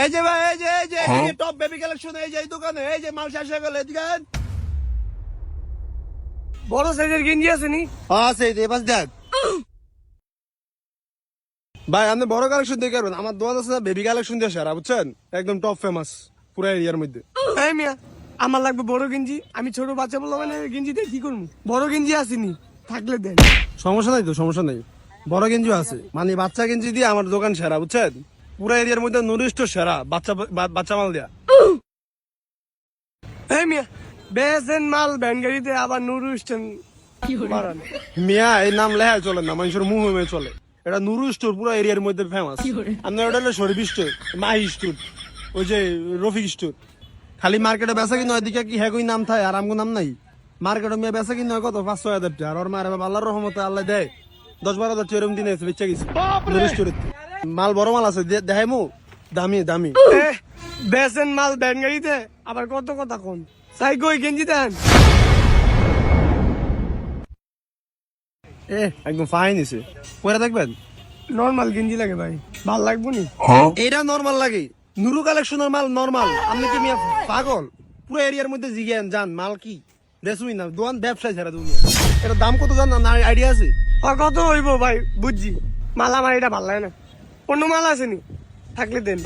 এই যে ভাই, এই যে টপ বেবি কালেকশন, এই যে এই দোকানে, এই যে মাল শেষ হয়ে গেল, এদিকে বড় সাইজের গেঞ্জি আছে নি? আছে, এই বাস দেখ ভাই, আপনি বড় কালেকশন দেখে পারবেন। আমার দোকান আছে বেবি কালেকশন দিয়ে সারা, বুঝছেন, একদম টপ ফেমাস পুরো এরিয়ার মধ্যে। এই মিয়া, আমার লাগবে বড় গেঞ্জি। আমি ছোট বাচ্চা বললাম মানে গেঞ্জি দিয়ে কি করবো? বড় গেঞ্জি আসেনি, থাকলে দেন। সমস্যা নাই তো, সমস্যা নাই, বড় গেঞ্জিও আছে। মানে বাচ্চা গেঞ্জি দিয়ে আমার দোকান সেরা, বুঝছেন, পুরো এরিয়ার মধ্যে নুরিষ্ট সেরা বাচ্চা মাল দেয়া। এই মিয়া, বেসেন মাল ভ্যান গাড়িতে আবার নুরু স্টেন বাড়ান। মিয়া এই নাম লেখা চলে না, মানুষের মুহ হয়ে চলে। এটা নুরু স্টোর পুরো এরিয়ার মধ্যে ফেমাস। আপনার ওটা হলো শরীফ স্টোর, মাহি স্টোর, ওই যে রফিক স্টোর। খালি মার্কেটে বেচা কিনা ওইদিকে কি হ্যাঁ নাম থাকে আর আমগো নাম নাই। মার্কেটে মেয়ে বেচা কিনা কত 5-6 হাজার টাকা, আর ওর মায়ের আল্লাহর রহমতে আল্লাহ দেয় 10-12 হাজার এরকম দিনে এসে বেচা গেছে নুরু স্টোরে। মাল বড় মাল আছে, দেখাই মু দামি দামি। বেসেন মাল ভ্যান গাড়িতে আবার কত কথা কোন চাই কই গেঞ্জি দেন। একদম ফাইন আছে, পরে দেখবেন। নর্মাল গেঞ্জি লাগে ভাই, ভাল লাগবো নি? এটা নরমাল লাগে, নুরু কালেকশনের মাল নরমাল। আপনি কি মিয়া পাগল? পুরো এরিয়ার মধ্যে জিজ্ঞেন জান মাল কি দেশুই না, দোকান ব্যবসায় ছাড়া দুনিয়া। এটা দাম কত জান না, আইডিয়া আছে? কত হইব ভাই? বুঝছি, মাল আমার এটা ভাল লাগে না। অন্য মাল আছে নি? থাকলে দেন।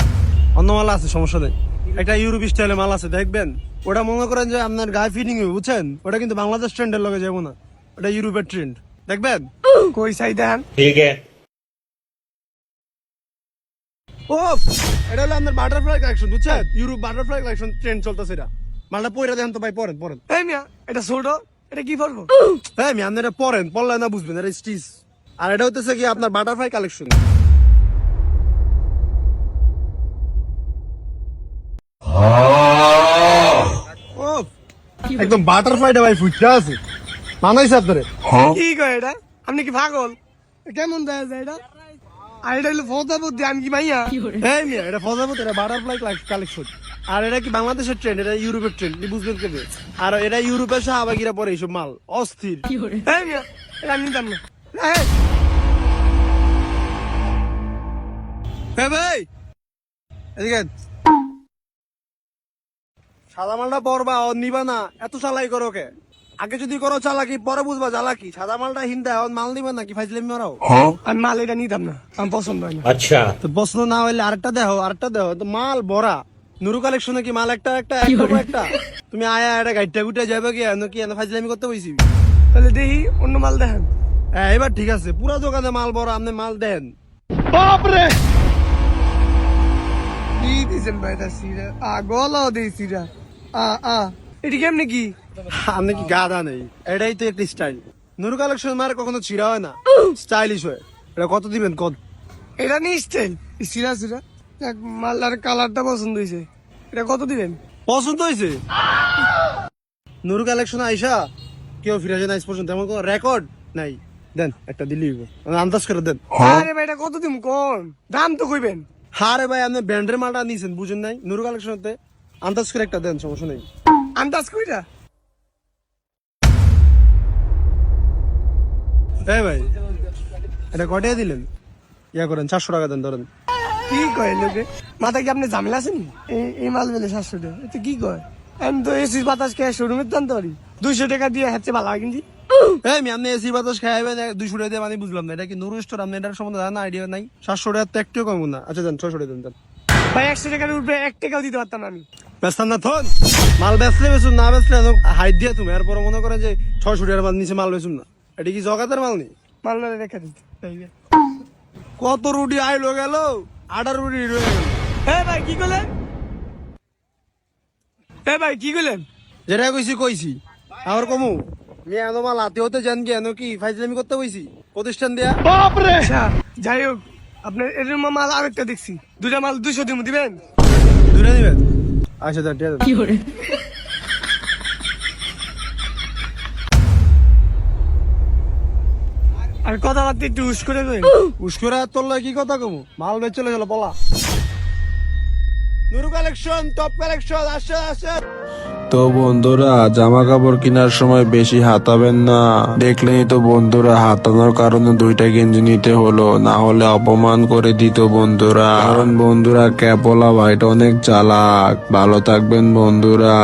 অন্য মাল আছে, সমস্যা নেই। একটা ইউরোপ স্টাইলের মাল আছে, দেখবেন। ওটা মনে করেন যে আপনার গায়ে ফিটিং হবে, বুঝছেন। ওটা কিন্তু বাংলাদেশ ট্রেন্ডের লগে যাবো না, ওটা ইউরোপের ট্রেন্ড, দেখবেন। কই চাই দেন। ठीक है। ও এটা হলো আপনার বাটারফ্লাই কালেকশন, বুঝছেন, ইউরোপ বাটারফ্লাই কালেকশন ট্রেন্ড চলতেছে। এটা মালটা পরে দেন তো ভাই, পরেন। এই মিয়া, এটা ছোট, এটা কি করবো? হ্যাঁ আমি আপনারা পরেন, পড়লে না বুঝবেন, এটা স্টিচ। আর এটা হচ্ছে কি আপনার বাটারফ্লাই কালেকশন। ও একদম বাটারফ্লাইটা ভাই ফুটটা আছে, মানাইছে আপনারে। কি কয় এটা? আপনি কি পাগল? কেমন দেখা যায় এটা? আর এটা হলো ফোদা বুদ্ধি, আমি কি মাইয়া? হ্যাঁ মিয়া, এটা ফজাবত, এটা বাটারফ্লাই কালেকশন। আর এটা কি বাংলাদেশের ট্রেন্ড, এটা ইউরোপের ট্রেন্ড, বুঝবেন কেবে। আর এটা ইউরোপের শাহবাগিরা পরে এইসব মাল অস্থির। এই মিয়া, এটা আমি নিতাম না। এই, হ্যাঁ ভাই এদিকে সাদা মালটা পরবা ও নিবা না, এত চালাই করো কে? আগে যদি করো চালাকি পরে বুঝবা চালাকি। সাদা মালটা হিন্দা মাল নিবা নাকি ফাইজলে মারাও? আমি মাল এটা নিতাম না, আমার পছন্দ হয় না। अच्छा। তো প্রশ্ন না হইলে আরেকটা দেহ তো মাল ভরা। নুরু কালেকশনে কি মাল একটা তুমি আয়া এটা গাইডটা গুটে যাবে কি এনে ফাইজলামি করতে বইছি। তাহলে দেখি অন্য মাল দেখেন। হ্যাঁ এবার ঠিক আছে, পুরা দোকানে মাল ভরা, আপনি মাল দেন। বাপরে কি দিয়েছেন ভাই? এটা সিরা গলাও দিই সিরা। এটি কেমনি কি? আপনি কি গাদা নেই? এটাই তো একটা স্টাইল। নুরু কালেকশন মার কখনো ছিড়া হয় না, স্টাইলিশ হয়। এটা কত দিবেন কত? এটা নি স্টাইল সিরা সিরা। মালটার কালারটা পছন্দ হয়েছে, এটা কত দিবেন? পছন্দ হয়েছে? নুরু কালেকশন আইসা কেউ ফিরে যায় না আজ পর্যন্ত, এমন কোন রেকর্ড নাই। দেন একটা দিলি আন্দাজ করে দেন। আরে ভাই, এটা কত দিম কোন? দাম তো কইবেন। হারে ভাই আপনি ব্র্যান্ডের মালটা নিয়েছেন, বুঝেন নাই? নুরু কালেকশনতে আন্দাজ করে একটা দেন, সমস্যা নেই। আন্দাজ কইরা। এই ভাই এটা কটাই দিলেন? ইয়া করেন 400 টাকা দেন, ধরেন। কি কয় লোকে? মাথা কি আপনি ঝামেলা আছেন? এই মাল বেলে 700 টাকা, এটা কি কয়? আমি তো এসি বাতাস খেয়ে শোরুমে জানতে পারি 200 টাকা দিয়ে হচ্ছে ভালো হয় কিনছি। এই আমি আপনি এসি বাতাস খাইবেন 200 টাকা দিয়ে, মানে বুঝলাম না। এটা কি নুরু স্টোর? আপনি এটার সম্বন্ধে জানা আইডিয়া নাই? 700 টাকা তো একটু কম না। আচ্ছা দেন 600 টাকা দেন। ভাই 100 টাকার উপরে 1 টাকাও দিতে পারতাম না আমি। বেচতাম না থন, মাল বেচলে বেচুন, না বেচলে হাইট দিয়ে তুমি। এরপর মনে করেন যে 600 টাকার মাল নিচে মাল বেচুন না। এটা কি জগাতের মাল নেই? মাল না রেখে দিতে। কত রুটি আইলো গেল, 8 রুটি রয়ে গেল। হ্যাঁ ভাই কি করলেন? হ্যাঁ ভাই কি করলেন? যেটা কইছি আর কমু মেয়ে এনো মাল হাতে হতে জান কি এনো কি ফাইজলামি করতে বইছি প্রতিষ্ঠান দেয়া। বাপরে আচ্ছা যাই হোক, আপনার এর মাল আরেকটা দেখছি, দুটা মাল 200 দিবেন? দূরে দিবেন। আচ্ছা দেন, ঠিক আছে। কি করে? আর কথাবার্তা একটু উস করে কইন। উস্কুরা তোল্লা কি কথা কমু, মাল বেচ চলে গেল বলা। নুরু কালেকশন, টপ কালেকশন, আসে তো বন্ধুরা জামা কাপড় কেনার সময় বেশি হাতাবেন না। দেখলেই তো বন্ধুরা, হাতানোর কারণে দুইটা গেঞ্জি নিতে হলো, না হলে অপমান করে দিত বন্ধুরা। কারণ বন্ধুরা ক্যাপওয়ালা ভাইটা অনেক চালাক। ভালো থাকবেন বন্ধুরা।